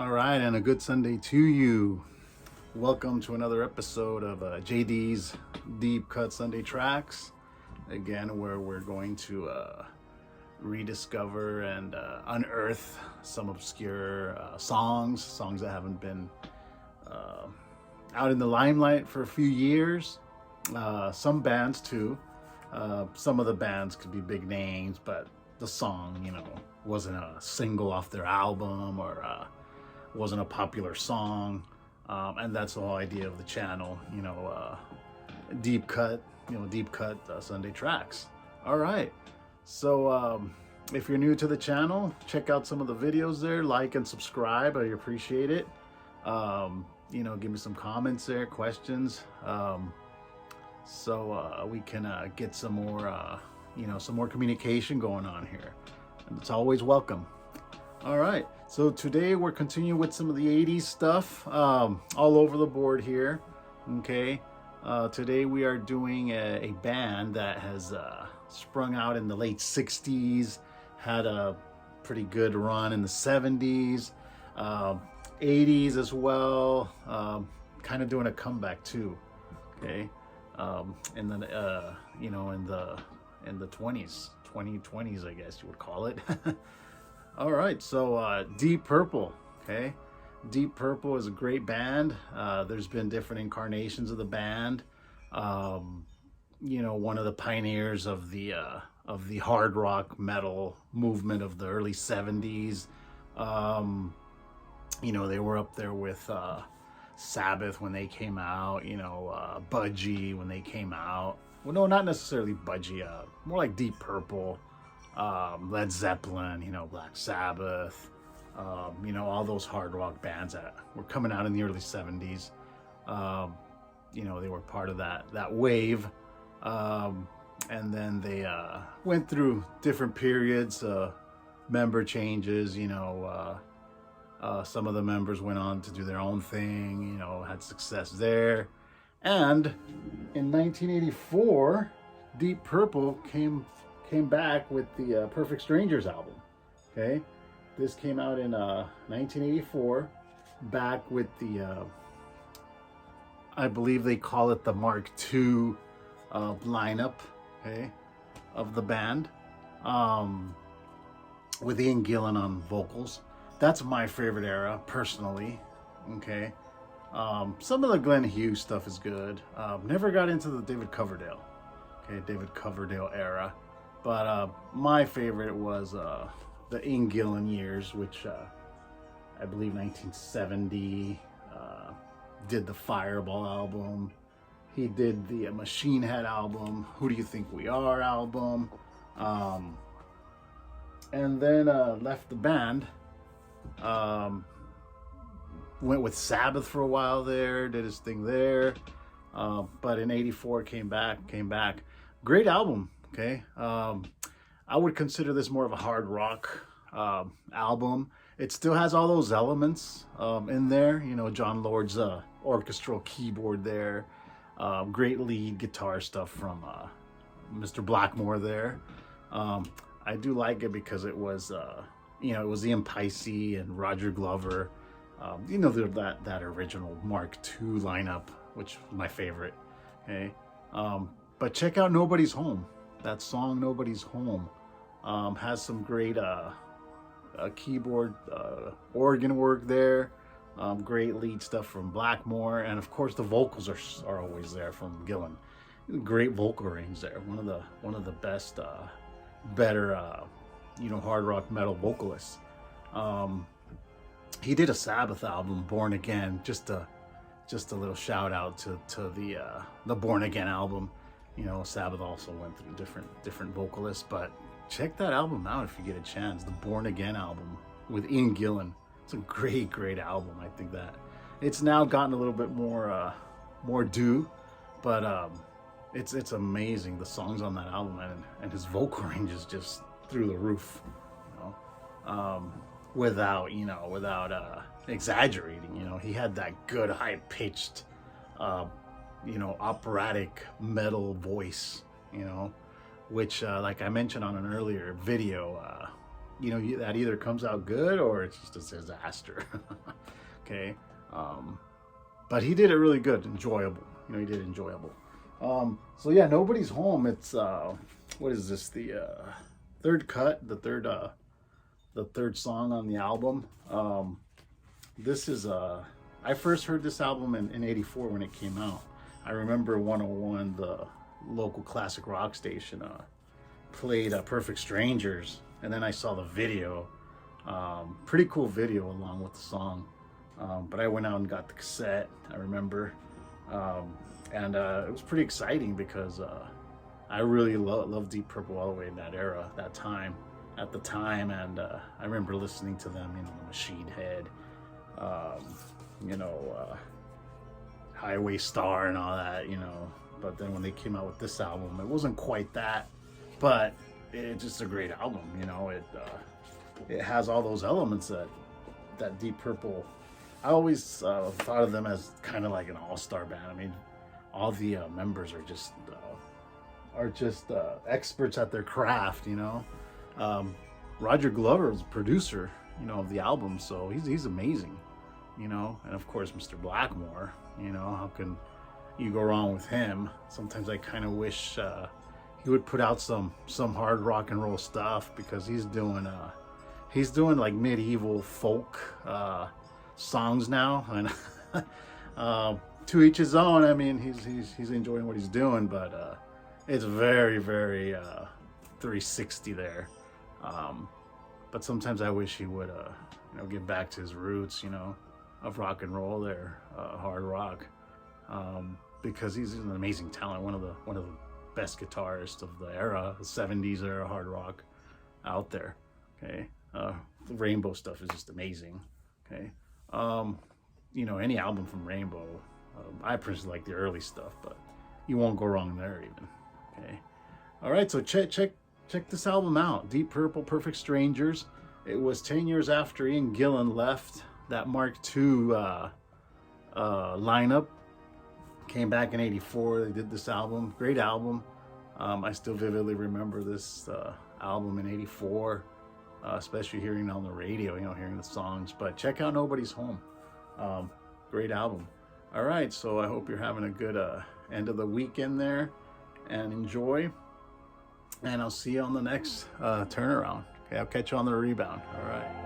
All right, and a good Sunday to you. Welcome to another episode of JD's Deep Cut Sunday Tracks. Again, where we're going to rediscover and unearth some obscure songs that haven't been out in the limelight for a few years. Some bands too. Some of the bands could be big names, but the song, wasn't a single off their album or wasn't a popular song. And that's the whole idea of the channel, deep cut Sunday tracks. All right. So if you're new to the channel, check out some of the videos there, like and subscribe. I appreciate it. Give me some comments there, questions. So we can get some more communication going on here. And it's always welcome. All right, so today we're continuing with some of the 80s stuff all over the board here. Okay, today we are doing a band that has sprung out in the late 60s, had a pretty good run in the 70s, 80s as well, kind of doing a comeback too. Okay, and then in the 2020s, I guess you would call it. All right, so Deep Purple, okay? Deep Purple is a great band. There's been different incarnations of the band. One of the pioneers of the hard rock metal movement of the early 70s. They were up there with Sabbath when they came out, Budgie when they came out. Well, no, not necessarily Budgie, more like Deep Purple. Led Zeppelin, Black Sabbath, all those hard rock bands that were coming out in the early 70s. They were part of that wave. And then they went through different periods, member changes, some of the members went on to do their own thing, had success there. And in 1984, Deep Purple came back with the Perfect Strangers album. Okay, this came out in 1984, back with the I believe they call it the Mark II lineup, okay, of the band, with Ian Gillan on vocals. That's my favorite era personally. Okay, some of the Glenn Hughes stuff is good. Never got into the David Coverdale era. But my favorite was the Ian Gillan years, which I believe 1970, did the Fireball album. He did the Machine Head album, Who Do You Think We Are album. And then left the band. Went with Sabbath for a while there, did his thing there. But in 84 came back. Great album. Okay, I would consider this more of a hard rock album. It still has all those elements in there. John Lord's orchestral keyboard there. Great lead guitar stuff from Mr. Blackmore there. I do like it because it was, it was Ian Picey and Roger Glover. That original Mark II lineup, which was my favorite. Okay, but check out Nobody's Home. That song, Nobody's Home, has some great keyboard, organ work there. Great lead stuff from Blackmore. And of course the vocals are always there from Gillan. Great vocal range there. One of the best, better, hard rock metal vocalists. He did a Sabbath album, Born Again. Just a little shout out to the Born Again album. Sabbath also went through different vocalists, but check that album out if you get a chance. The Born Again album with Ian Gillan. It's a great album. I think that it's now gotten a little bit more due, but it's amazing. The songs on that album and his vocal range is just through the roof. Without exaggerating. He had that good high pitched operatic metal voice, which like I mentioned on an earlier video, that either comes out good or it's just a disaster. Okay. But he did it really good, enjoyable. He did enjoyable. So yeah, Nobody's Home. It's what is this? The third cut, the third song on the album. This is I first heard this album in '84 when it came out. I remember 101, the local classic rock station, played Perfect Strangers, and then I saw the video. Pretty cool video along with the song. But I went out and got the cassette, I remember. And it was pretty exciting because I really loved Deep Purple all the way in that era, at the time. And I remember listening to them, Machine Head, Highway Star and all that, But then when they came out with this album, it wasn't quite that, but it's just a great album, It has all those elements that Deep Purple. I always thought of them as kind of like an all-star band. I mean, all the members are just experts at their craft, Roger Glover is the producer, of the album, so he's amazing, and of course Mr. Blackmore, how can you go wrong with him? Sometimes I kind of wish he would put out some hard rock and roll stuff, because he's doing like medieval folk songs now, and to each his own. I mean, he's enjoying what he's doing, but it's very, very 360 there. But sometimes I wish he would get back to his roots, of rock and roll there, hard rock, because he's an amazing talent, one of the best guitarists of the era, the 70s era hard rock out there. Okay, the Rainbow stuff is just amazing. Okay, any album from Rainbow, I personally like the early stuff, but you won't go wrong there even. Okay, all right, so check this album out, Deep Purple, Perfect Strangers. It was 10 years after Ian Gillan left that Mark II lineup. Came back in '84. They did this album. Great album. I still vividly remember this album in '84, especially hearing it on the radio, hearing the songs. But check out Nobody's Home. Great album. All right, so I hope you're having a good end of the weekend there, and enjoy. And I'll see you on the next turnaround. Okay, I'll catch you on the rebound. All right.